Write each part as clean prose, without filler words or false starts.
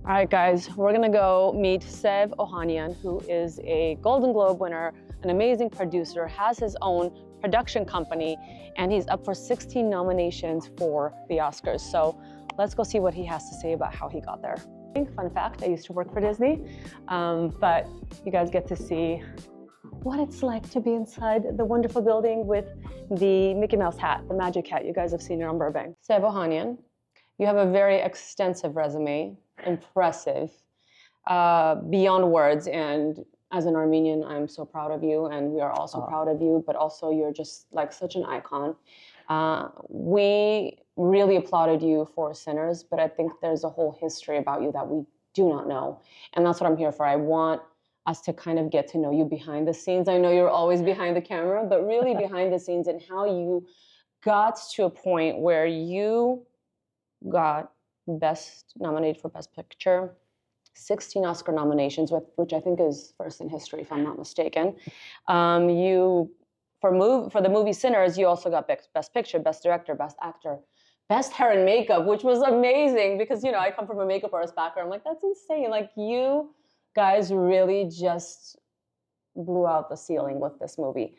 All right, guys, we're gonna go meet Sev Ohanian, who is a Golden Globe winner, an amazing producer, has his own production company, and he's up for 16 nominations for the Oscars. So let's go see what he has to say about how he got there. Fun fact, I used to work for Disney, but you guys get to see what it's like to be inside the wonderful building with the Mickey Mouse hat, the magic hat you guys have seen here on Burbank. Sev Ohanian, you have a very extensive resume, impressive, beyond words. And as an Armenian, I'm so proud of you, and we are also proud of you, but also you're just like such an icon. We really applauded you for Sinners, but I think there's a whole history about you that we do not know. And that's what I'm here for. I want us to kind of get to know you behind the scenes. I know you're always behind the camera, but really behind the scenes, and how you got to a point where you got nominated for Best Picture, 16 Oscar nominations, which I think is first in history, if I'm not mistaken. For the movie Sinners, you also got Best Picture, Best Director, Best Actor, Best Hair and Makeup, which was amazing because, you know, I come from a makeup artist background. I'm like, that's insane. Like, you guys really just blew out the ceiling with this movie.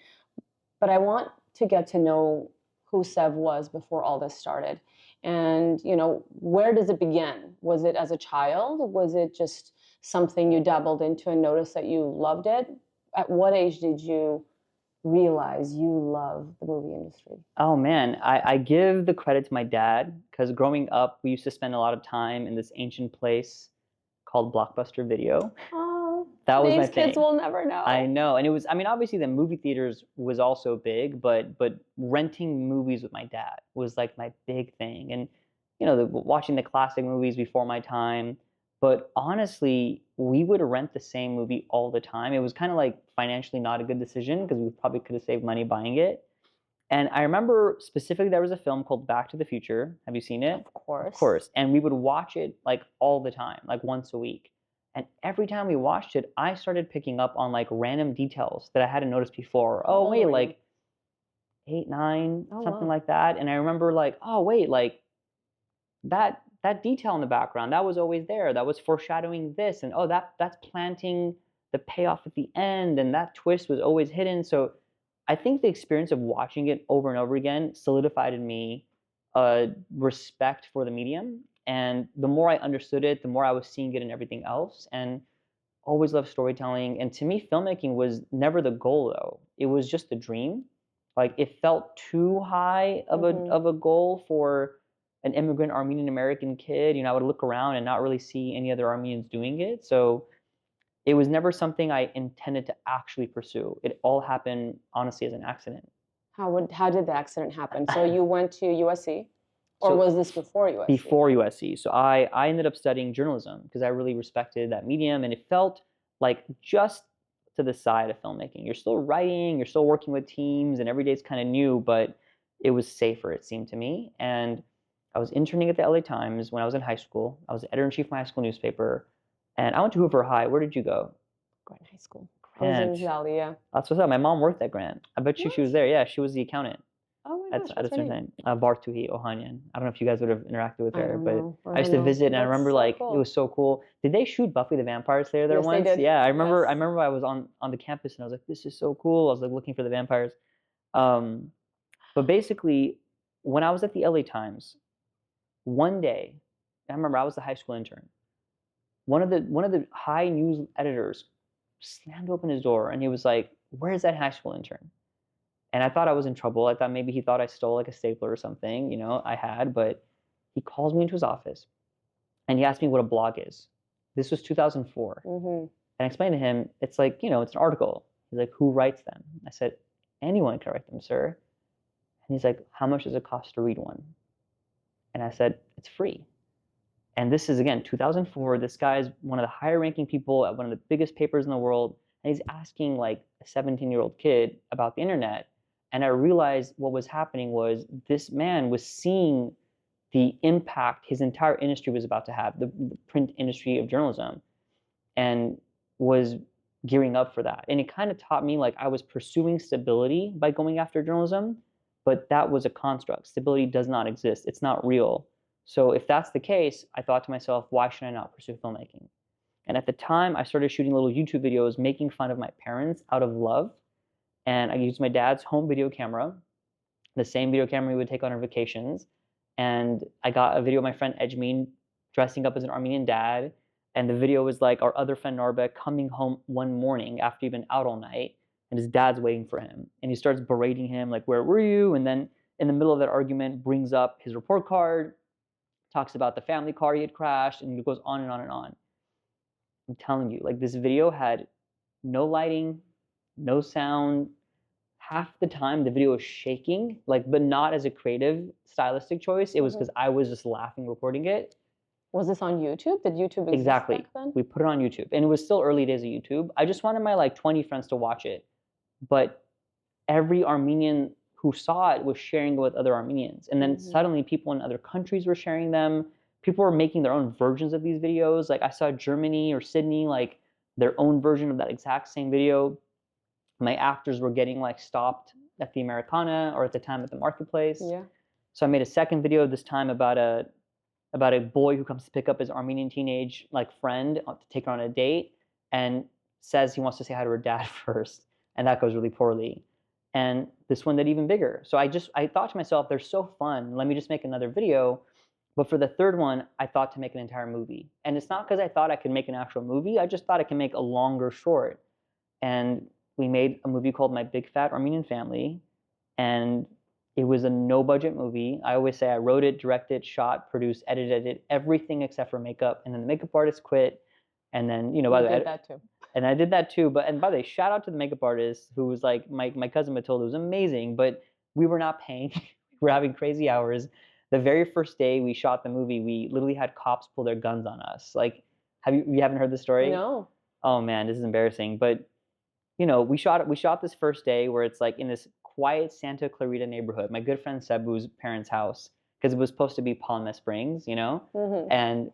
But I want to get to know who Sev was before all this started. And, you know, where does it begin? Was it as a child? Was it just something you dabbled into and noticed that you loved it? At what age did you realize you love the movie industry? Oh man, I give the credit to my dad, because growing up, we used to spend a lot of time in this ancient place called Blockbuster Video. Oh, that was my these kids thing. will never know. I know, and it was, I mean, obviously the movie theaters was also big, but renting movies with my dad was like my big thing. And, you know, watching the classic movies before my time. But honestly, we would rent the same movie all the time. It was kind of like financially not a good decision, because we probably could have saved money buying it. And I remember specifically there was a film called Back to the Future. Have you seen it? Of course. Of course. And we would watch it like all the time, like once a week. And every time we watched it, I started picking up on like random details that I hadn't noticed before. Oh, wait, like 8, 9, something like that. And I remember like, oh, wait, like that detail in the background, that was always there. That was foreshadowing this. And oh, that's planting the payoff at the end. And that twist was always hidden. So I think the experience of watching it over and over again solidified in me a respect for the medium. And the more I understood it, the more I was seeing it in everything else. And always loved storytelling. And to me, filmmaking was never the goal, though. It was just a dream. Like, it felt too high of a goal for an immigrant Armenian American kid. You know, I would look around and not really see any other Armenians doing it. So it was never something I intended to actually pursue. It all happened, honestly, as an accident. How did the accident happen? So you went to USC? Or was this before USC? Before USC. So I ended up studying journalism because I really respected that medium, and it felt like just to the side of filmmaking. You're still writing, you're still working with teams, and every day's kind of new, but it was safer, it seemed to me. And I was interning at the LA Times when I was in high school. I was the editor-in-chief of my high school newspaper, and I went to Hoover High. Where did you go? Grant High School. Grant. I was in Valley, yeah. That's what's up. My mom worked at Grant. I bet you she was there. Yeah, she was the accountant. Oh my gosh, At a certain time. Sev Ohanian. I don't know if you guys would have interacted with her, but I used to to visit, and I remember like it was so cool. Did they shoot Buffy the Vampire Slayer there once? They did. Yeah, I remember. I remember I was on the campus, and I was like, "This is so cool." I was like looking for the vampires. But basically, when I was at the LA Times, one day, I remember I was the high school intern. One of the high news editors slammed open his door, and he was like, "Where's that high school intern?" And I thought I was in trouble. I thought maybe he thought I stole like a stapler or something, you know, I had, but he calls me into his office and he asked me what a blog is. This was 2004. And I explained to him, it's like, you know, it's an article. He's like, who writes them? I said, anyone can write them, sir. And he's like, how much does it cost to read one? And I said, it's free. And this is, again, 2004. This guy is one of the higher ranking people at one of the biggest papers in the world. And he's asking like a 17-year-old kid about the internet. And I realized what was happening was this man was seeing the impact his entire industry was about to have, the print industry of journalism, and was gearing up for that. And it kind of taught me like I was pursuing stability by going after journalism, but that was a construct. Stability does not exist. It's not real. So if that's the case, I thought to myself, why should I not pursue filmmaking? And at the time, I started shooting little YouTube videos making fun of my parents out of love. And I used my dad's home video camera, the same video camera we would take on our vacations. And I got a video of my friend Edgemin dressing up as an Armenian dad. And the video was like our other friend Narbek coming home one morning after he'd been out all night, and his dad's waiting for him. And he starts berating him, like, where were you? And then in the middle of that argument, brings up his report card, talks about the family car he had crashed, and it goes on and on and on. I'm telling you, like, this video had no lighting, no sound. Half the time the video was shaking, like, but not as a creative stylistic choice. It was because I was just laughing recording it. Was this on YouTube? Did YouTube exist Exactly. back then? We put it on YouTube, and it was still early days of YouTube. I just wanted my like 20 friends to watch it, but every Armenian who saw it was sharing it with other Armenians, and then suddenly people in other countries were sharing them. People were making their own versions of these videos. Like I saw Germany or Sydney, like their own version of that exact same video. My actors were getting like stopped at the Americana or at the time at the marketplace. Yeah. So I made a second video this time about a boy who comes to pick up his Armenian teenage like friend to take her on a date and says he wants to say hi to her dad first, and that goes really poorly. And this one did even bigger. So I thought to myself, they're so fun. Let me just make another video. But for the third one, I thought to make an entire movie. And it's not because I thought I could make an actual movie. I just thought I could make a longer short. And we made a movie called My Big Fat Armenian Family. And it was a no-budget movie. I always say I wrote it, directed, shot, produced, edited everything except for makeup. And then the makeup artist quit. And then, you know, by the way, did that too. And I did that too. But and by the way, shout out to the makeup artist who was like my cousin Matilda. It was amazing, but we were not paying. We were having crazy hours. The very first day we shot the movie, we literally had cops pull their guns on us. Like, you haven't heard the story? No. Oh man, this is embarrassing. But you know, we shot this first day where it's like in this quiet Santa Clarita neighborhood. My good friend Sebu's parents' house, because it was supposed to be Palm Springs, you know, and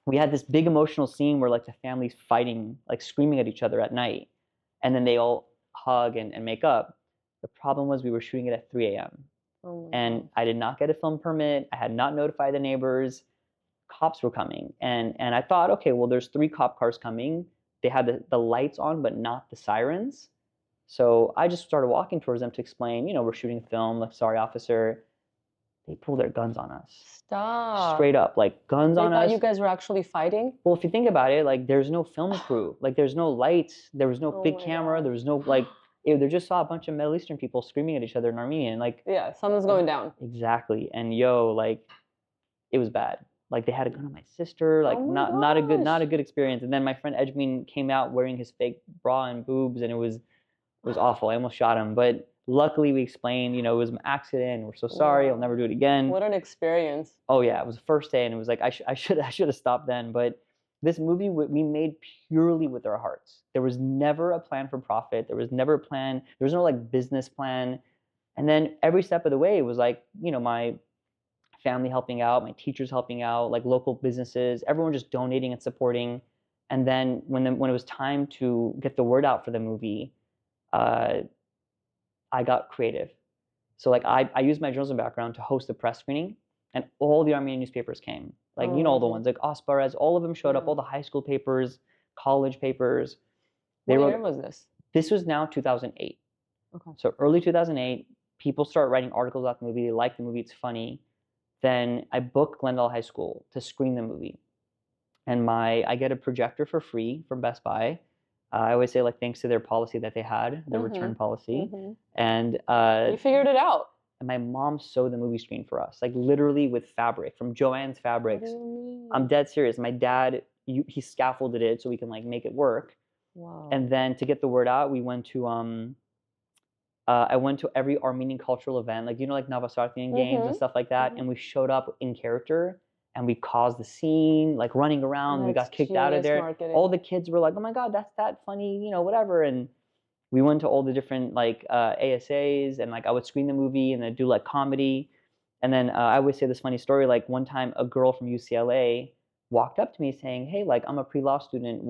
we had this big emotional scene where like the family's fighting, like screaming at each other at night, and then they all hug and make up. The problem was we were shooting it at 3 a.m. And I did not get a film permit. I had not notified the neighbors. Cops were coming, and I thought, okay, well, there's 3 cop cars coming. They had the lights on, but not the sirens. So I just started walking towards them to explain, you know, we're shooting film. Like, sorry, officer. They pulled their guns on us. Stop. Straight up, like guns on us. They thought you guys were actually fighting? Well, if you think about it, like there's no film crew. Like there's no lights. There was no big camera. There was no like, they just saw a bunch of Middle Eastern people screaming at each other in Armenian. Like, yeah, something's going down. Exactly. And yo, like, it was bad. Like they had a gun on my sister. Like not a good experience. And then my friend Edgemin came out wearing his fake bra and boobs, and it was awful. I almost shot him, but luckily we explained, you know, it was an accident. We're so sorry. I'll never do it again. What an experience. Oh yeah, it was the first day, and it was like I should have stopped then. But this movie we made purely with our hearts. There was never a plan for profit. There was never a plan. There was no like business plan. And then every step of the way, it was like, you know, my family helping out, my teachers helping out, like local businesses, everyone just donating and supporting. And then when it was time to get the word out for the movie, I got creative. So like I used my journalism background to host a press screening, and all the Armenian newspapers came. Like, you know, all the ones like Asparez, all of them showed up, all the high school papers, college papers. What year was this? This was now 2008. Okay. So early 2008, people start writing articles about the movie. They like the movie. It's funny. Then I booked Glendale High School to screen the movie. And I get a projector for free from Best Buy. I always say, like, thanks to their policy that they had, their return policy. And you figured it out. And my mom sewed the movie screen for us, like literally with fabric from Joann's Fabrics. I'm dead serious. My dad, he scaffolded it so we can like make it work. Wow. And then to get the word out, we went to I went to every Armenian cultural event, like, you know, like Navasartian games and stuff like that. And we showed up in character, and we caused the scene, like running around. We got kicked out of there. Marketing. All the kids were like, oh my God, that's that funny, you know, whatever. And we went to all the different like ASAs, and like I would screen the movie and then do like comedy. And then I always say this funny story. Like one time a girl from UCLA walked up to me saying, hey, like I'm a pre-law student.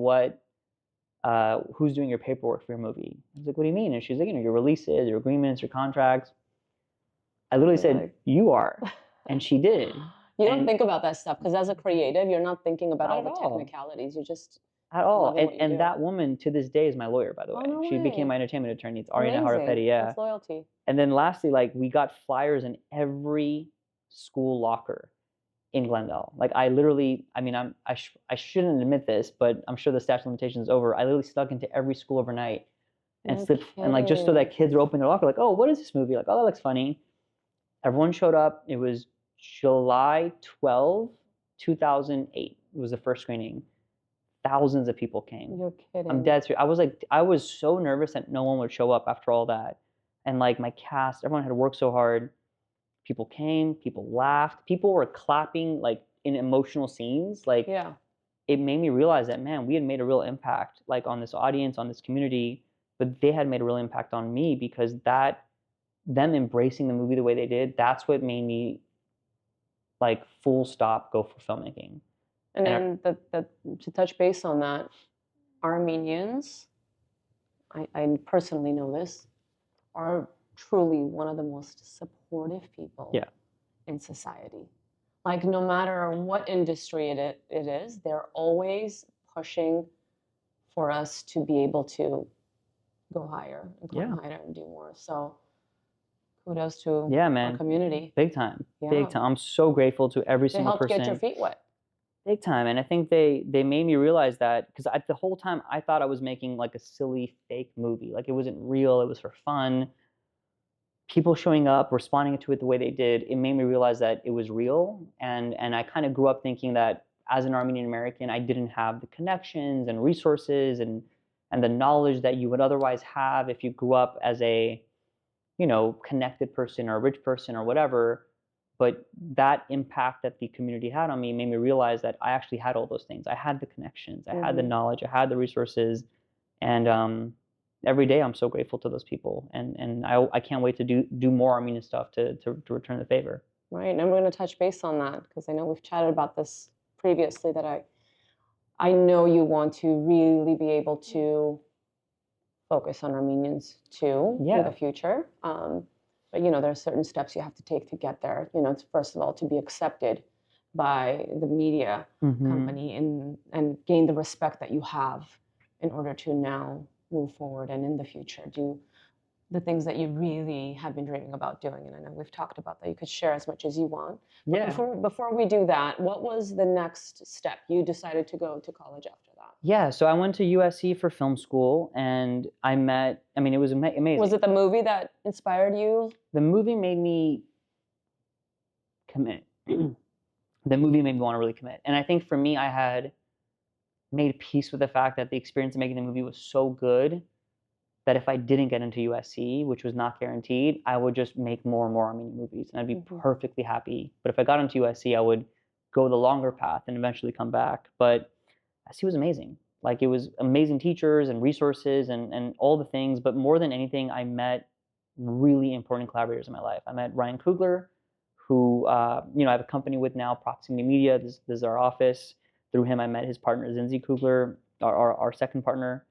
Who's doing your paperwork for your movie? I was like, what do you mean? And she's like, you know, your releases, your agreements, your contracts. I literally said, you are. And she did. You don't think about that stuff because as a creative, you're not thinking about all Not the at all. technicalities. You're just At all. loving what you And do. that woman to this day is my lawyer, by the Oh, way. no She became way. my entertainment attorney. It's Armenian Amazing. yeah. That's loyalty. And then lastly, like we got flyers in every school locker in Glendale. Like I literally, I mean, I shouldn't admit this, but I'm sure the statute of limitations is over. I literally snuck into every school overnight and No slipped, and like just so that kids would open their locker, like, oh, what is this movie? Like, oh, that looks funny. Everyone showed up. It was July 12, 2008. It was the first screening. Thousands of people came. You're kidding. I'm dead serious. I was so nervous that no one would show up after all that. And like my cast, everyone had worked so hard. People came, people laughed, people were clapping like in emotional scenes. Like Yeah. it made me realize that, man, we had made a real impact like on this audience, on this community, but they had made a real impact on me because them embracing the movie the way they did, that's what made me like full stop go for filmmaking. And then to touch base on that, Armenians, I personally know this, are truly one of the most supportive people in society. Like no matter what industry it is, they're always pushing for us to be able to go higher and climb higher and do more. So kudos to our community. Big time. Big time. I'm so grateful to every single person. They helped get your feet wet. Big time. And I think they made me realize that because the whole time I thought I was making like a silly fake movie. Like it wasn't real. It was for fun. People showing up, responding to it the way they did, it made me realize that it was real. And I kind of grew up thinking that as an Armenian American, I didn't have the connections and resources and the knowledge that you would otherwise have if you grew up as a, you know, connected person or a rich person or whatever. But that impact that the community had on me made me realize that I actually had all those things. I had the connections, I had the knowledge, I had the resources, and every day I'm so grateful to those people. And I can't wait to do more Armenian stuff to return the favor. Right, and we're going to touch base on that because I know we've chatted about this previously. That I know you want to really be able to focus on Armenians too in the future. But, you know, there are certain steps you have to take to get there. You know, it's first of all to be accepted by the media company and gain the respect that you have in order to now move forward and in the future do the things that you really have been dreaming about doing. And I know we've talked about that. You could share as much as you want. But before we do that, what was the next step? You decided to go to college after that. Yeah, so I went to USC for film school, and I met, I mean, it was amazing. Was it the movie that inspired you? The movie made me commit. The movie made me want to really commit. And I think for me, I had made peace with the fact that the experience of making the movie was so good that if I didn't get into USC, which was not guaranteed, I would just make more and more Armenian movies, and I'd be perfectly happy. But if I got into USC, I would go the longer path and eventually come back. But USC was amazing. Like it was amazing teachers and resources and all the things. But more than anything, I met really important collaborators in my life. I met Ryan Coogler, who you know I have a company with now, Proximity Media. This is our office. Through him, I met his partner Zinzi Coogler, our second partner.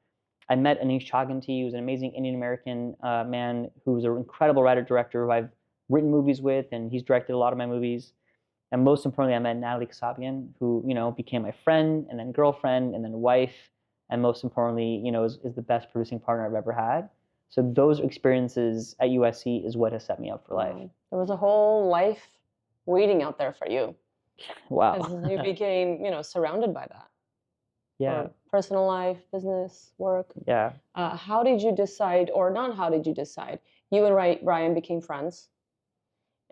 I met Anish Chaganty, who's an amazing Indian American man who's an incredible writer-director who I've written movies with, and he's directed a lot of my movies. And most importantly, I met Natalie Kasabian, who, you know, became my friend and then girlfriend and then wife. And most importantly, you know, is the best producing partner I've ever had. So those experiences at USC is what has set me up for life. There was a whole life waiting out there for you. Wow. Because you became, you know, surrounded by that. Yeah. Personal life, business, work. Yeah. How did you decide, or not how did you decide? You and Ryan became friends,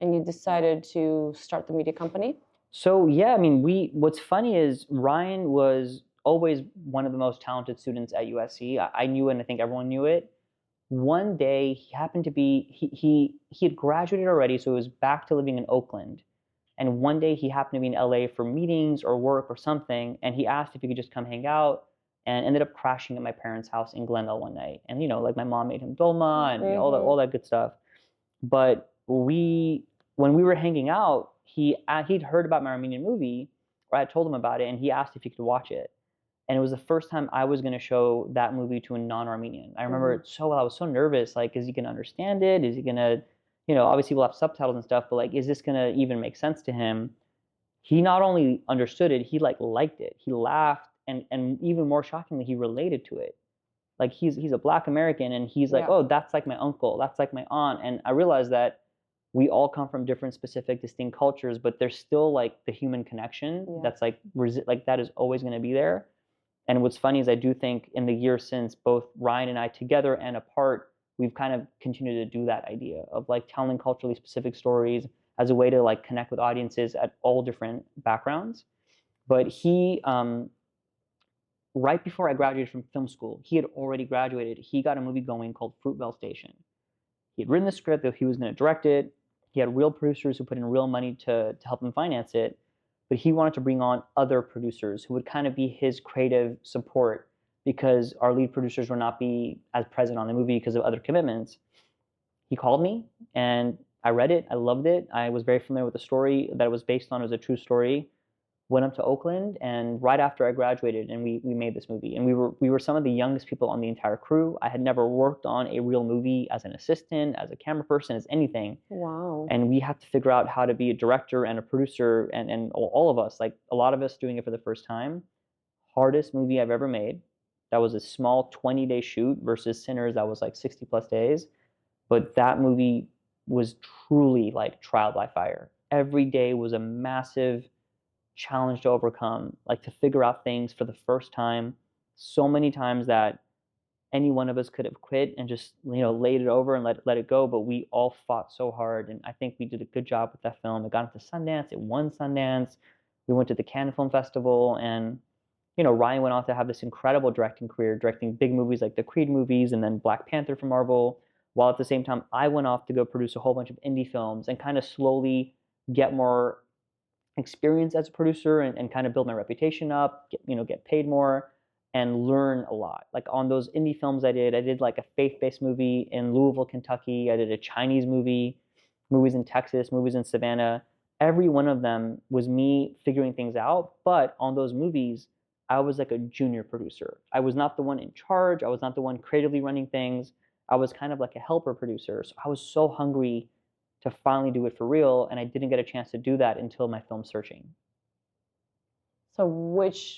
and you decided to start the media company? So, yeah, I mean, what's funny is Ryan was always one of the most talented students at USC. I knew it, and I think everyone knew it. One day, he happened to be, he had graduated already, so he was back to living in Oakland. And one day he happened to be in LA for meetings or work or something, and he asked if he could just come hang out, and ended up crashing at my parents' house in Glendale one night. And, you know, like my mom made him dolma and you know, all that good stuff. But when we were hanging out, he'd heard about my Armenian movie, or I told him about it, and he asked if he could watch it. And it was the first time I was going to show that movie to a non-Armenian. I remember it so well. I was so nervous. Like, is he going to understand it? Is he going to, you know, obviously we'll have subtitles and stuff, but like, is this going to even make sense to him? he not only understood it, he like liked it. He laughed, and even more shockingly, he related to it. Like he's a Black American, and he's like, Yeah. oh, that's like my uncle, that's like my aunt. And I realized that we all come from different, specific, distinct cultures, but there's still like the human connection that's like that is always going to be there. And what's funny is I do think in the years since, both Ryan and I together and apart, we've kind of continued to do that idea of like telling culturally specific stories as a way to like connect with audiences at all different backgrounds. But he, right before I graduated from film school, he had already graduated. He got a movie going called Fruitvale Station. He had written the script that he was going to direct it. He had real producers who put in real money to help him finance it. But he wanted to bring on other producers who would kind of be his creative support, because our lead producers would not be as present on the movie because of other commitments. He called me and I read it. I loved it. I was very familiar with the story that it was based on. It was a true story. Went up to Oakland, and right after I graduated, and we made this movie. And we were some of the youngest people on the entire crew. I had never worked on a real movie as an assistant, as a camera person, as anything. Wow. And we had to figure out how to be a director and a producer, and all of us, like a lot of us doing it for the first time. Hardest movie I've ever made. That was a small 20-day shoot versus Sinners that was like 60 plus days. But that movie was truly like trial by fire. Every day was a massive challenge to overcome, like to figure out things for the first time so many times that any one of us could have quit and just, you know, laid it over and let it go. But we all fought so hard, and I think we did a good job with that film. It got into Sundance. It won Sundance. We went to the Cannes Film Festival, and you know, Ryan went on to have this incredible directing career, directing big movies like the Creed movies and then Black Panther for Marvel, while at the same time I went off to go produce a whole bunch of indie films and kind of slowly get more experience as a producer, and kind of build my reputation up, get paid more and learn a lot. Like on those indie films I did like a faith-based movie in Louisville, Kentucky. I did a Chinese movie, movies in Texas, movies in Savannah. Every one of them was me figuring things out. But on those movies, I was like a junior producer. I was not the one in charge. I was not the one creatively running things. I was kind of like a helper producer. So I was so hungry to finally do it for real, and I didn't get a chance to do that until my film Searching. So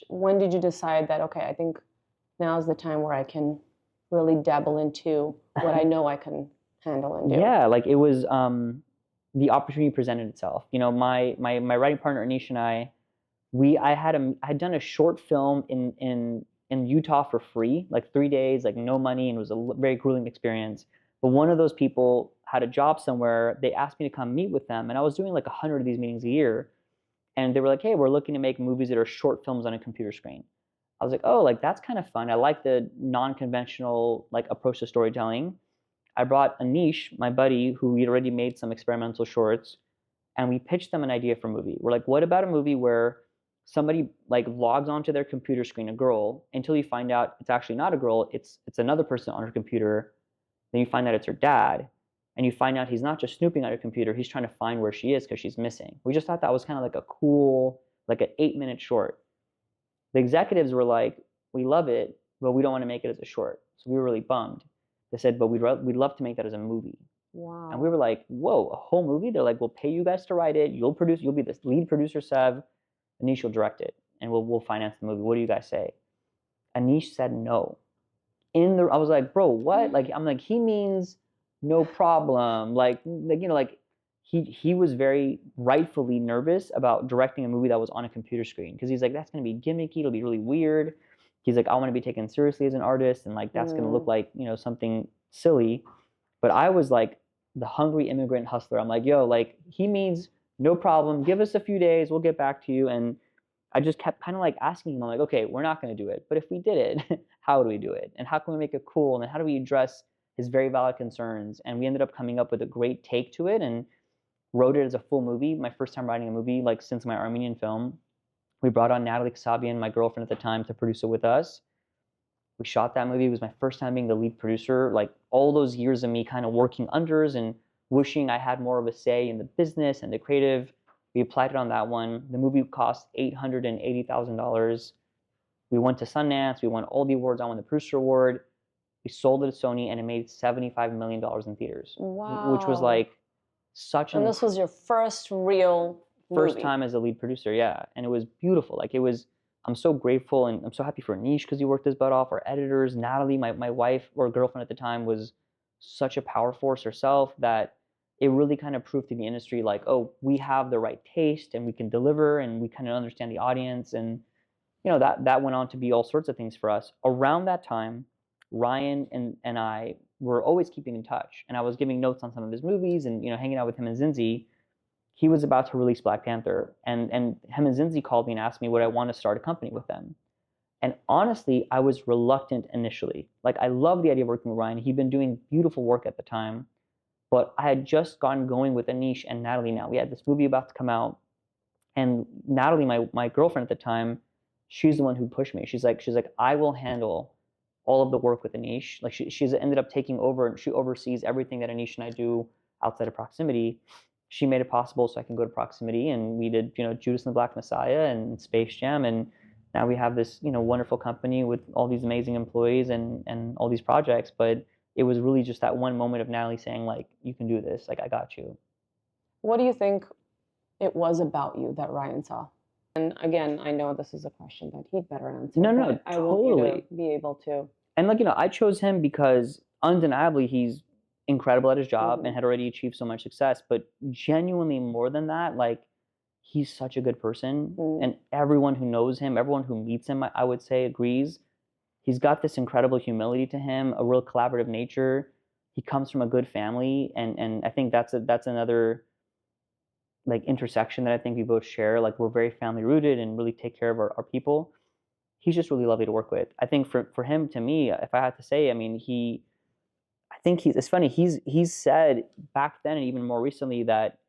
when did you decide that, okay, I think now's the time where I can really dabble into what I know I can handle and do? Yeah, like it was the opportunity presented itself. You know, my writing partner Anish and I had done a short film in Utah for free, like 3 days, like no money, and it was a very grueling experience. But one of those people had a job somewhere. They asked me to come meet with them, and I was doing like 100 of these meetings a year. And they were like, hey, we're looking to make movies that are short films on a computer screen. I was like, oh, like that's kind of fun. I like the non-conventional like approach to storytelling. I brought Anish, my buddy, who had already made some experimental shorts, and we pitched them an idea for a movie. We're like, what about a movie where somebody like logs onto their computer screen, a girl, until you find out it's actually not a girl, it's another person on her computer. Then you find out it's her dad, and you find out he's not just snooping on her computer, he's trying to find where she is because she's missing. We just thought that was kind of like a cool, like an 8-minute short. The executives were like, we love it, but we don't want to make it as a short. So we were really bummed. They said, but we'd love to make that as a movie. Wow. And we were like, whoa, a whole movie? They're like, we'll pay you guys to write it. You'll be the lead producer, Sev. Anish will direct it, and we'll finance the movie. What do you guys say? Anish said no. I was like, bro, what? Like, I'm like, he means no problem. Like he was very rightfully nervous about directing a movie that was on a computer screen, because he's like, that's gonna be gimmicky. It'll be really weird. He's like, I want to be taken seriously as an artist, and like that's gonna look like something silly. But I was like the hungry immigrant hustler. I'm like, yo, like he means no problem. Give us a few days. We'll get back to you. And I just kept kind of like asking him, I'm like, okay, we're not going to do it, but if we did it, how do we do it? And how can we make it cool? And how do we address his very valid concerns? And we ended up coming up with a great take to it and wrote it as a full movie. My first time writing a movie, like since my Armenian film. We brought on Natalie Kasabian, my girlfriend at the time, to produce it with us. We shot that movie. It was my first time being the lead producer. Like all those years of me kind of working unders and wishing I had more of a say in the business and the creative. We applied it on that one. The movie cost $880,000. We went to Sundance. We won all the awards. I won the Producer Award. We sold it to Sony, and it made $75 million in theaters. Wow. Which was like such And this was your first real first movie. time as a lead producer, yeah, and it was beautiful. Like it was, I'm so grateful and I'm so happy for Anish because he worked his butt off. Our editors, Natalie, my wife or girlfriend at the time, was such a power force herself that it really kind of proved to the industry like, oh, we have the right taste and we can deliver and we kind of understand the audience. And that went on to be all sorts of things for us. Around that time, Ryan and I were always keeping in touch, and I was giving notes on some of his movies and hanging out with him and Zinzi. He was about to release Black Panther, and him and Zinzi called me and asked me would I want to start a company with them. And honestly, I was reluctant initially. Like, I love the idea of working with Ryan. He'd been doing beautiful work at the time, but I had just gotten going with Anish and Natalie. Now we had this movie about to come out, and Natalie, my girlfriend at the time, she's the one who pushed me. She's like, I will handle all of the work with Anish. Like she's ended up taking over, and she oversees everything that Anish and I do outside of Proximity. She made it possible so I can go to Proximity, and we did Judas and the Black Messiah and Space Jam, and now we have this wonderful company with all these amazing employees and all these projects. But it was really just that one moment of Natalie saying like, you can do this, like I got you. What do you think it was about you that Ryan saw? And again, I know this is a question that he'd better answer. No, but I want you totally. to be able to. And I chose him because undeniably he's incredible at his job and had already achieved so much success. But genuinely more than that, like he's such a good person, and everyone who knows him, everyone who meets him, I would say agrees. He's got this incredible humility to him, a real collaborative nature. He comes from a good family, and I think that's another like intersection that I think we both share. Like we're very family rooted and really take care of our people. He's just really lovely to work with. I think for him, to me, if I had to say, I mean, it's funny, he's said back then and even more recently that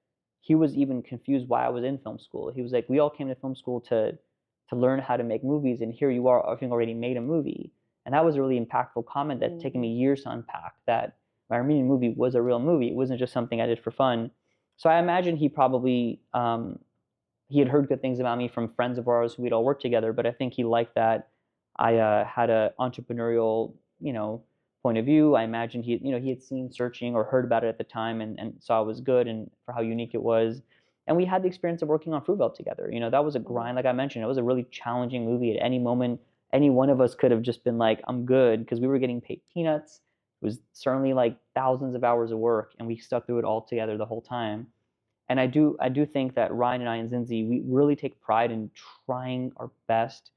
he was even confused why I was in film school. He was like, we all came to film school to learn how to make movies, and here you are having already made a movie. And that was a really impactful comment that's taken me years to unpack, that my Armenian movie was a real movie. It wasn't just something I did for fun. So I imagine he probably, he had heard good things about me from friends of ours who we'd all worked together, but I think he liked that I had an entrepreneurial, point of view. I imagine he had seen Searching or heard about it at the time and saw it was good and for how unique it was. And we had the experience of working on Fruitvale together. That was a grind, like I mentioned. It was a really challenging movie. At any moment, any one of us could have just been like, I'm good, because we were getting paid peanuts. It was certainly like thousands of hours of work, and we stuck through it all together the whole time. And I do think that Ryan and I and Zinzi, we really take pride in trying our best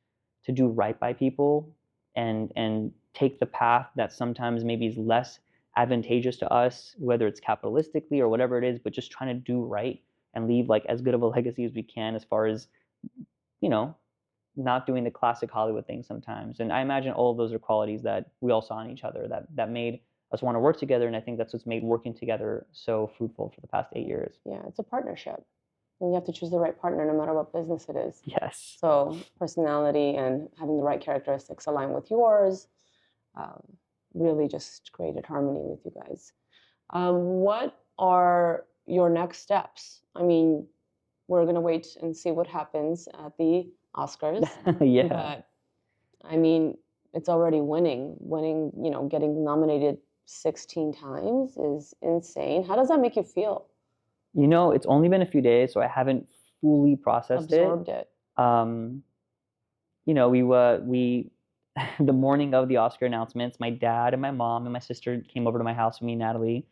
to do right by people and take the path that sometimes maybe is less advantageous to us, whether it's capitalistically or whatever it is, but just trying to do right and leave like as good of a legacy as we can, as far as, not doing the classic Hollywood thing sometimes. And I imagine all of those are qualities that we all saw in each other that made us want to work together. And I think that's what's made working together so fruitful for the past 8 years. Yeah, it's a partnership. And you have to choose the right partner no matter what business it is. Yes. So personality and having the right characteristics align with yours really just created harmony with you guys. What are your next steps? I mean, we're going to wait and see what happens at the Oscars. Yeah. But I mean, it's already winning, getting nominated 16 times is insane. How does that make you feel? It's only been a few days, so I haven't fully processed Absorbed it. We the morning of the Oscar announcements, my dad and my mom and my sister came over to my house with me and Natalie,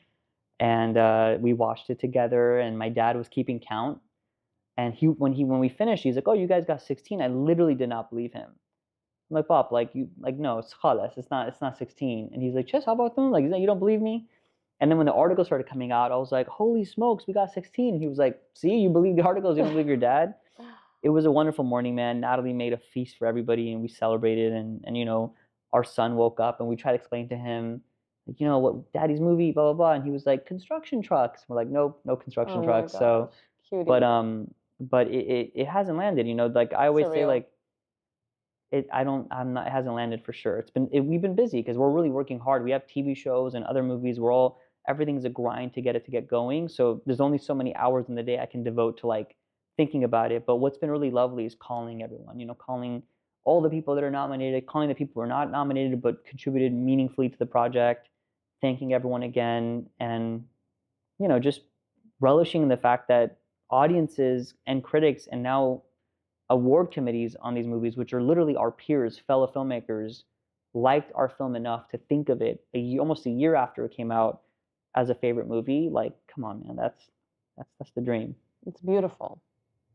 and we watched it together, and my dad was keeping count. And when we finished, he's like, "Oh, you guys got 16." I literally did not believe him. I'm like, "Pop, no, it's khalas. It's not 16." And he's like, "Chess, how about them? Like, you don't believe me?" And then when the article started coming out, I was like, "Holy smokes, we got 16." And he was like, "See, you believe the articles, you don't believe your dad." It was a wonderful morning, man. Natalie made a feast for everybody, and we celebrated. And our son woke up, and we tried to explain to him, like, what Daddy's movie, blah blah blah. And he was like, "Construction trucks." We're like, "Nope, no construction trucks." Gosh. So, Cutie. but it hasn't landed. Like I always say, Surreal. like it hasn't landed for sure. We've been busy because we're really working hard. We have TV shows and other movies. Everything's a grind to get going. So there's only so many hours in the day I can devote to like thinking about it. But what's been really lovely is calling everyone, calling all the people that are nominated, calling the people who are not nominated but contributed meaningfully to the project, thanking everyone again, and just relishing the fact that audiences and critics and now award committees on these movies, which are literally our peers, fellow filmmakers, liked our film enough to think of it almost a year after it came out as a favorite movie. Like, come on, man, that's the dream. It's beautiful.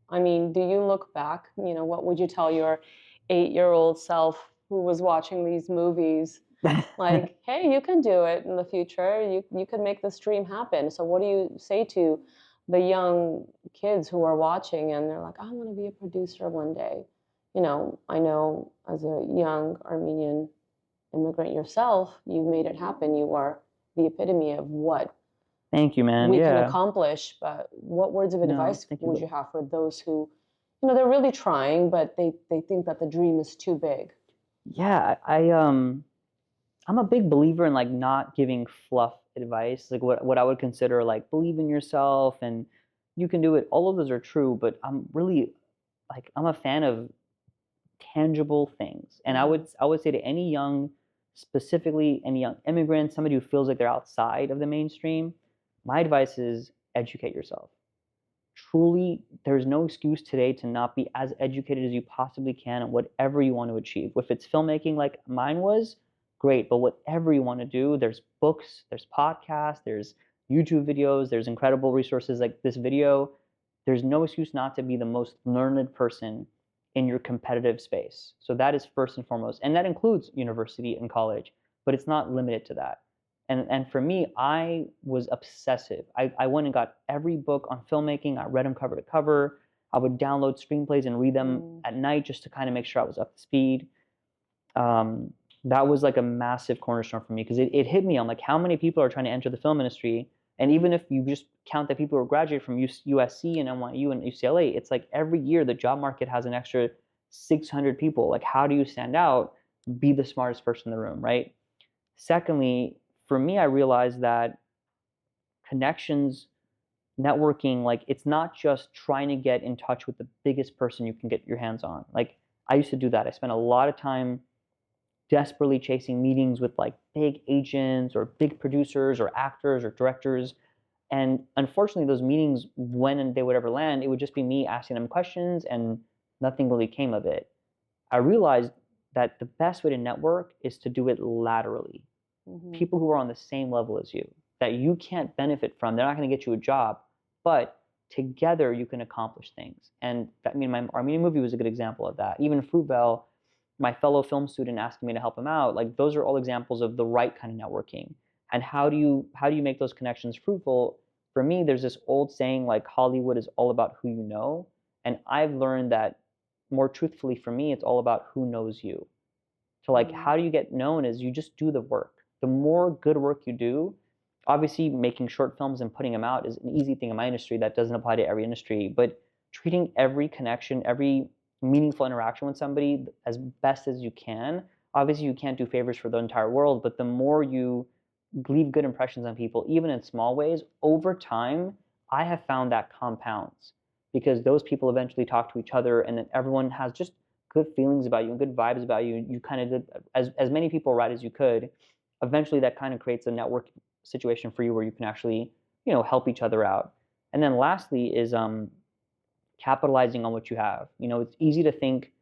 I mean, do you look back, what would you tell your 8-year-old self who was watching these movies? Like, hey, you can do it in the future. You can make this dream happen. So what do you say to the young kids who are watching and they're like, I want to be a producer one day? I know as a young Armenian immigrant yourself, you made it happen. You are the epitome of what Thank you, man. we can accomplish. But what words of advice would you have for those who, they're really trying, but they think that the dream is too big? Yeah, I'm a big believer in like not giving fluff advice, like what I would consider like believe in yourself and you can do it. All of those are true, but I'm really like I'm a fan of tangible things. And I would say to any young, specifically any young immigrant, somebody who feels like they're outside of the mainstream, my advice is educate yourself. Truly, there's no excuse today to not be as educated as you possibly can on whatever you want to achieve. If it's filmmaking like mine was, great, but whatever you want to do, there's books, there's podcasts, there's YouTube videos, there's incredible resources like this video. There's no excuse not to be the most learned person in your competitive space. So that is first and foremost, and that includes university and college, but it's not limited to that. And for me, I was obsessive. I went and got every book on filmmaking. I read them cover to cover. I would download screenplays and read them at night just to kind of make sure I was up to speed. That was like a massive cornerstone for me because it hit me. I'm like, how many people are trying to enter the film industry? And even if you just count the people who graduate from USC and NYU and UCLA, it's like every year the job market has an extra 600 people. Like, how do you stand out? Be the smartest person in the room, right? Secondly, for me, I realized that connections, networking, like it's not just trying to get in touch with the biggest person you can get your hands on. Like I used to do that. I spent a lot of time desperately chasing meetings with like big agents or big producers or actors or directors. And unfortunately, those meetings, when they would ever land, it would just be me asking them questions and nothing really came of it. I realized that the best way to network is to do it laterally. People who are on the same level as you, that you can't benefit from, they're not going to get you a job, but together you can accomplish things. And my Armenian movie was a good example of that. Even Fruitvale, my fellow film student asking me to help him out, like those are all examples of the right kind of networking. And how do you make those connections fruitful? For me, there's this old saying like Hollywood is all about who you know. And I've learned that more truthfully for me, it's all about who knows you. So like, how do you get known is you just do the work. The more good work you do, obviously making short films and putting them out is an easy thing in my industry. That doesn't apply to every industry, but treating every connection, every meaningful interaction with somebody as best as you can. Obviously you can't do favors for the entire world, but the more you leave good impressions on people, even in small ways, over time, I have found that compounds because those people eventually talk to each other and then everyone has just good feelings about you and good vibes about you. You kind of did as many people right as you could. Eventually that kind of creates a network situation for you where you can actually, help each other out. And then lastly is capitalizing on what you have. It's easy to think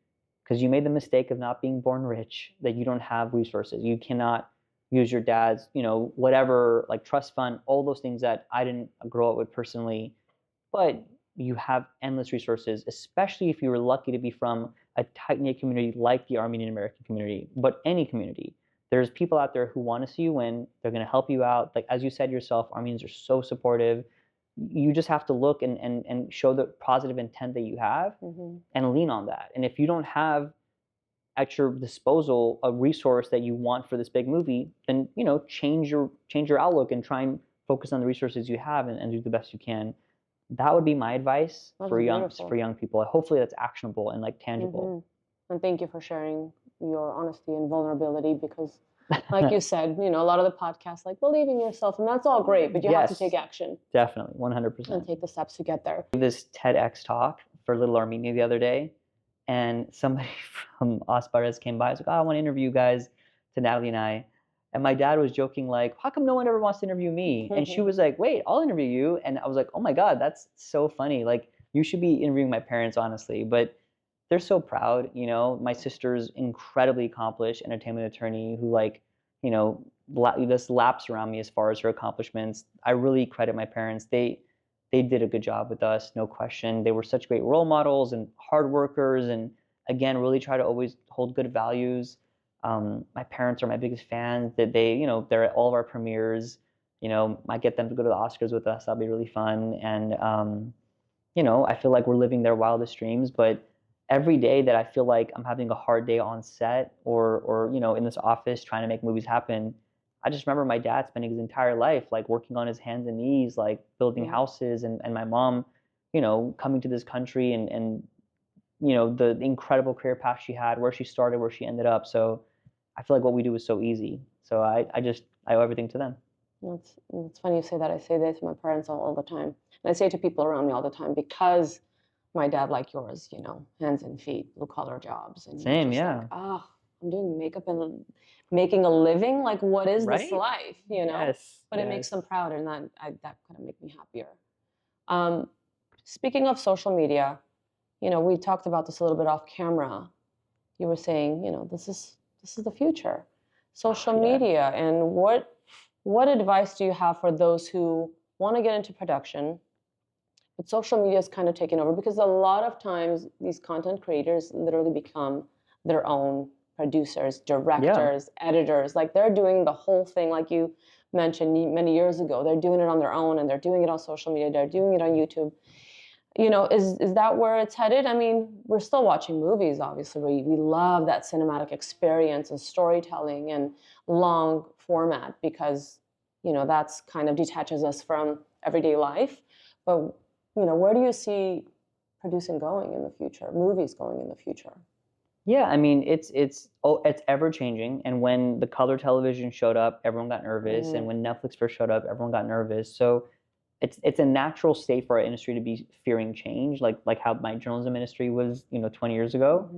because you made the mistake of not being born rich that you don't have resources. You cannot use your dad's, whatever, like trust fund, all those things that I didn't grow up with personally. But you have endless resources, especially if you were lucky to be from a tight-knit community like the Armenian American community, but any community. There's people out there who want to see you win. They're going to help you out. Like, as you said yourself, Armenians are so supportive. You just have to look and show the positive intent that you have and lean on that. And if you don't have at your disposal a resource that you want for this big movie, then, change your outlook and try and focus on the resources you have and do the best you can. That would be my advice for young people. Hopefully that's actionable and like tangible. And thank you for sharing your honesty and vulnerability because like you said, a lot of the podcasts like believe in yourself and that's all great, but you have to take action. Definitely, 100%. And take the steps to get there. This TEDx talk for Little Armenia the other day and somebody from Asparez came by. I was like, I want to interview you guys, to Natalie and I. And my dad was joking like, how come no one ever wants to interview me? And she was like, wait, I'll interview you. And I was like, oh my God, that's so funny. Like, you should be interviewing my parents, honestly. But they're so proud, you know. My sister's incredibly accomplished entertainment attorney who, like, you know, just laps around me as far as her accomplishments. I really credit my parents. They did a good job with us, no question. They were such great role models and hard workers, and again, really try to always hold good values. My parents are my biggest fans. That they, you know, they're at all of our premieres. You know, I get them to go to the Oscars with us. That'll be really fun. And you know, I feel like we're living their wildest dreams. But every day that I feel like I'm having a hard day on set or you know, in this office trying to make movies happen, I just remember my dad spending his entire life like working on his hands and knees, like building houses, and my mom, you know, coming to this country and you know, the incredible career path she had, where she started, where she ended up. So I feel like what we do is so easy. So I owe everything to them. It's funny you say that. I say that to my parents all the time. And I say to people around me all the time, because my dad, like yours, you know, hands and feet, blue collar jobs. And Same, just yeah. like, oh, I'm doing makeup and making a living. Like, what is this life, you know? Yes. But it makes them proud, and that kind of make me happier. Speaking of social media, you know, we talked about this a little bit off camera. You were saying, you know, this is the future, social media. And what advice do you have for those who want to get into production, but social media is kind of taking over? Because a lot of times these content creators literally become their own producers, directors, editors. Like, they're doing the whole thing, like you mentioned many years ago. They're doing it on their own, and they're doing it on social media. They're doing it on YouTube. You know, is that where it's headed? I mean, we're still watching movies, obviously. We love that cinematic experience and storytelling and long format, because, you know, that's kind of detaches us from everyday life. But, you know, where do you see producing going in the future, movies going in the future? Yeah, I mean, it's ever changing. And when the color television showed up, everyone got nervous. And when Netflix first showed up, everyone got nervous. So it's a natural state for our industry to be fearing change, like how my journalism industry was, you know, 20 years ago.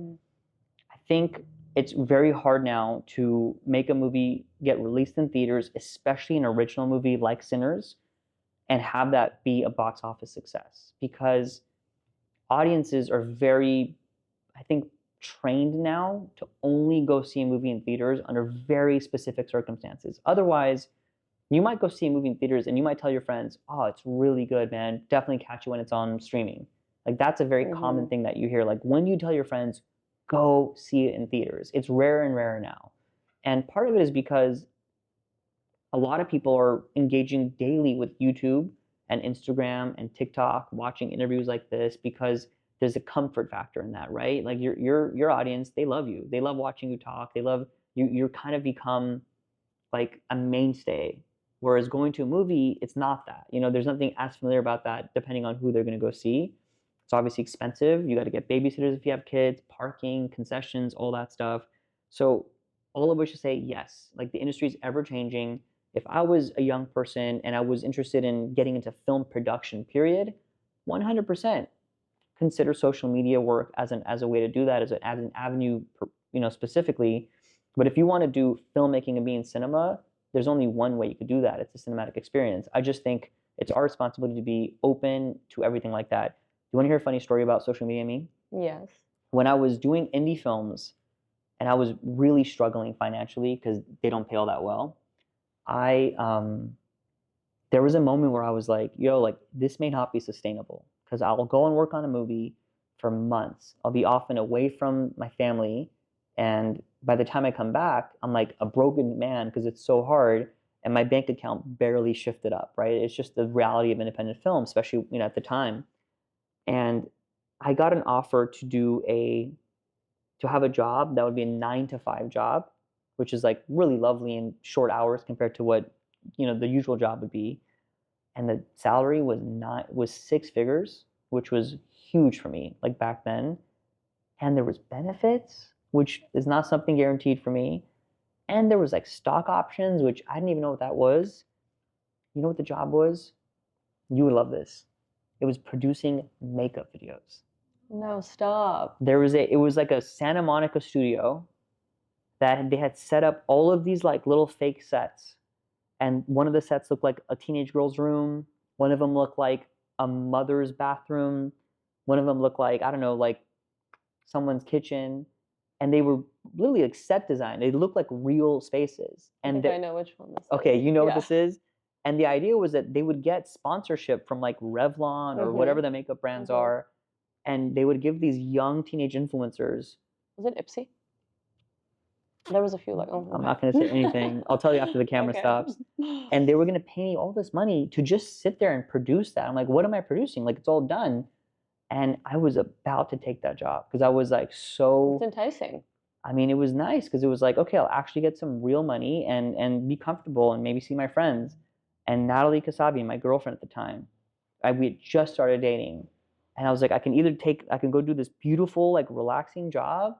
I think it's very hard now to make a movie get released in theaters, especially an original movie like Sinners, and have that be a box office success, because audiences are very, I think, trained now to only go see a movie in theaters under very specific circumstances. Otherwise, you might go see a movie in theaters and you might tell your friends, oh, it's really good, man. Definitely catch it when it's on streaming. Like, that's a very common thing that you hear. Like, when you tell your friends, go see it in theaters, it's rarer and rarer now. And part of it is because a lot of people are engaging daily with YouTube and Instagram and TikTok, watching interviews like this, because there's a comfort factor in that, right? Like, your audience, they love you. They love watching you talk. They love you. You're kind of become like a mainstay. Whereas going to a movie, it's not that. You know, there's nothing as familiar about that, depending on who they're going to go see. It's obviously expensive. You got to get babysitters if you have kids, parking, concessions, all that stuff. So all of which to say, yes, like, the industry is ever changing. If I was a young person and I was interested in getting into film production, period, 100% consider social media work as a way to do that, as an avenue, you know, specifically. But if you want to do filmmaking and be in cinema, there's only one way you could do that. It's a cinematic experience. I just think it's our responsibility to be open to everything like that. You want to hear a funny story about social media and me? Yes. When I was doing indie films and I was really struggling financially because they don't pay all that well, there was a moment where I was like, yo, like, this may not be sustainable, because I'll go and work on a movie for months. I'll be often away from my family, and by the time I come back, I'm like a broken man because it's so hard, and my bank account barely shifted up, right? It's just the reality of independent film, especially, you know, at the time. And I got an offer to have a job that would be a 9 to 5 job, which is like really lovely and short hours compared to what, you know, the usual job would be. And the salary was 6 figures, which was huge for me, like, back then. And there was benefits, which is not something guaranteed for me. And there was like stock options, which I didn't even know what that was. You know what the job was? You would love this. It was producing makeup videos. No, stop. It was like a Santa Monica studio, that they had set up all of these like little fake sets. And one of the sets looked like a teenage girl's room. One of them looked like a mother's bathroom. One of them looked like, I don't know, like someone's kitchen. And they were literally like set design. They looked like real spaces. I And think I know which one this is. okay, you know what Yeah. this is? And the idea was that they would get sponsorship from like Revlon or whatever the makeup brands are. And they would give these young teenage influencers. Was it Ipsy? There was a few like, oh, I'm not going to say anything. I'll tell you after the camera stops. And they were going to pay me all this money to just sit there and produce that. I'm like, what am I producing? Like, it's all done. And I was about to take that job because I was like so. It's enticing. I mean, it was nice because it was like, okay, I'll actually get some real money and be comfortable and maybe see my friends. And Natalie Kasabi, my girlfriend at the time, we had just started dating. And I was like, I can go do this beautiful, like relaxing job,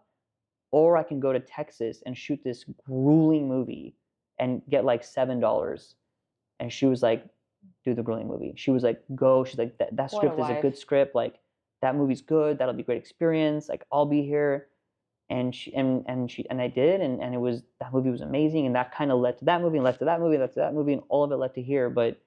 or I can go to Texas and shoot this grueling movie and get like $7. And she was like, do the grueling movie. She was like, go. She's like, that script is a good script. Like, that movie's good. That'll be a great experience. Like, I'll be here. And I did, and that movie was amazing, and that kind of led to that movie, and led to that movie, led to that movie, and all of it led to here. But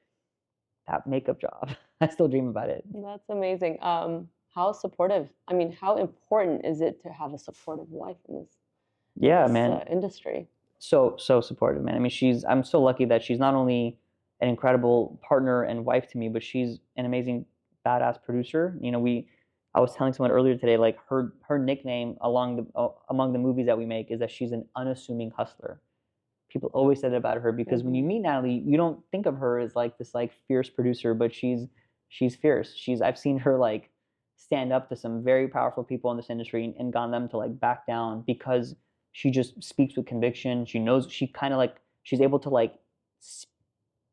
that makeup job, I still dream about it. That's amazing. How supportive? I mean, how important is it to have a supportive wife in this industry? So supportive, man. I mean, I'm so lucky that she's not only an incredible partner and wife to me, but she's an amazing badass producer. You know, I was telling someone earlier today, like her nickname among the movies that we make is that she's an unassuming hustler. People always said that about her because when you meet Natalie, you don't think of her as like this like fierce producer, but she's fierce. I've seen her like stand up to some very powerful people in this industry and gotten them to like back down because she just speaks with conviction. She knows she's able to like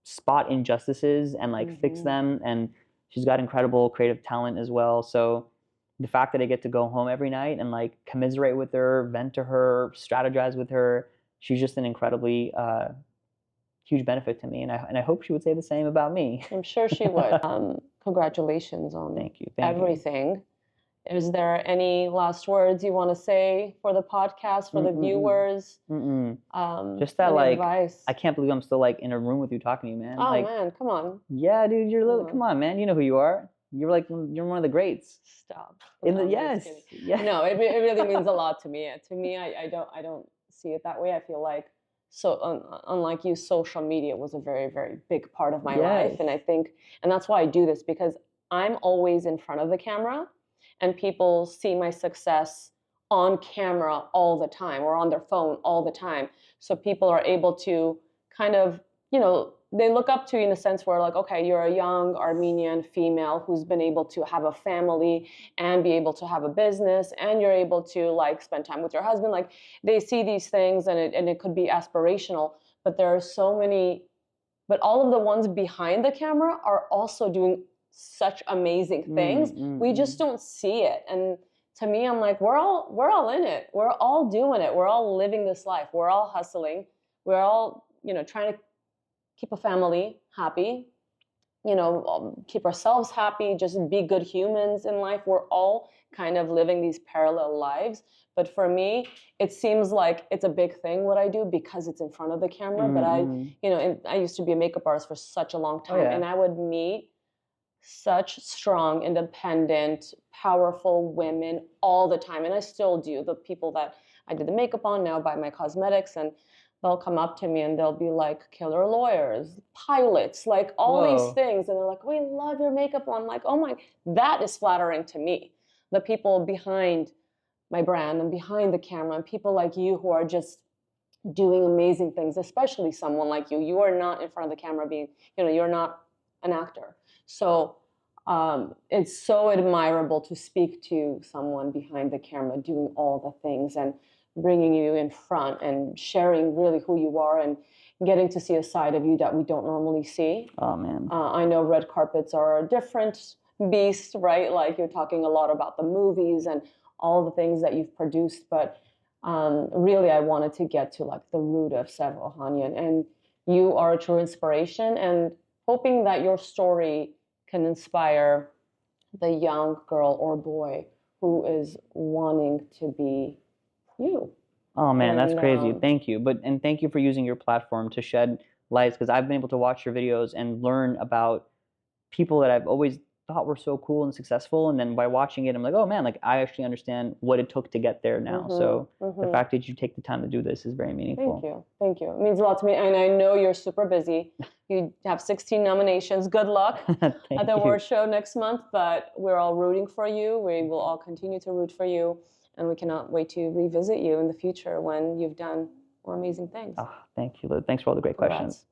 spot injustices and like fix them, and she's got incredible creative talent as well. So the fact that I get to go home every night and like commiserate with her, vent to her, strategize with her, she's just an incredibly huge benefit to me. And I hope she would say the same about me. I'm sure she would. Congratulations on Thank you. everything. Is there any last words you want to say for the podcast, for the viewers? Just that, like, advice? I can't believe I'm still like in a room with you talking to you, man. Oh, like, man, come on. Yeah, dude, come on, man. You know who you are. You're one of the greats. Stop. Yes. Yeah. No, it really means a lot to me. To me, I don't see it that way. I feel like unlike you, social media was a very, very big part of my life, and I think, and that's why I do this, because I'm always in front of the camera. And people see my success on camera all the time or on their phone all the time. So people are able to kind of, they look up to you in a sense where like, okay, you're a young Armenian female who's been able to have a family and be able to have a business, and you're able to like spend time with your husband. Like, they see these things and it could be aspirational, but there are so many, but all of the ones behind the camera are also doing such amazing things. We just don't see it. And to me, I'm like, we're all in it. We're all doing it. We're all living this life. We're all hustling. We're all, trying to keep a family happy, keep ourselves happy, just be good humans in life. We're all kind of living these parallel lives. But for me, it seems like it's a big thing what I do because it's in front of the camera. But I used to be a makeup artist for such a long time, and I would meet such strong, independent, powerful women all the time. And I still do. The people that I did the makeup on now buy my cosmetics, and they'll come up to me and they'll be like killer lawyers, pilots, like all these things. And they're like, we love your makeup. I'm like, oh my, that is flattering to me. The people behind my brand and behind the camera, and people like you who are just doing amazing things, especially someone like you. You are not in front of the camera being, you're not an actor. So it's so admirable to speak to someone behind the camera doing all the things and bringing you in front and sharing really who you are and getting to see a side of you that we don't normally see. Oh, man. I know red carpets are a different beast, right? Like, you're talking a lot about the movies and all the things that you've produced, but really I wanted to get to like the root of Sev Ohanian, and you are a true inspiration, and hoping that your story can inspire the young girl or boy who is wanting to be you. Oh man, that's And crazy. Thank you. And thank you for using your platform to shed lights, because I've been able to watch your videos and learn about people that I've always thought were so cool and successful. And then by watching it, I'm like, oh man, like I actually understand what it took to get there now. So the fact that you take the time to do this is very meaningful. Thank you. Thank you. It means a lot to me. And I know you're super busy. You have 16 nominations. Good luck at the award show next month, but we're all rooting for you. We will all continue to root for you. And we cannot wait to revisit you in the future when you've done more amazing things. Oh, thank you, Liv. Thanks for all the great questions.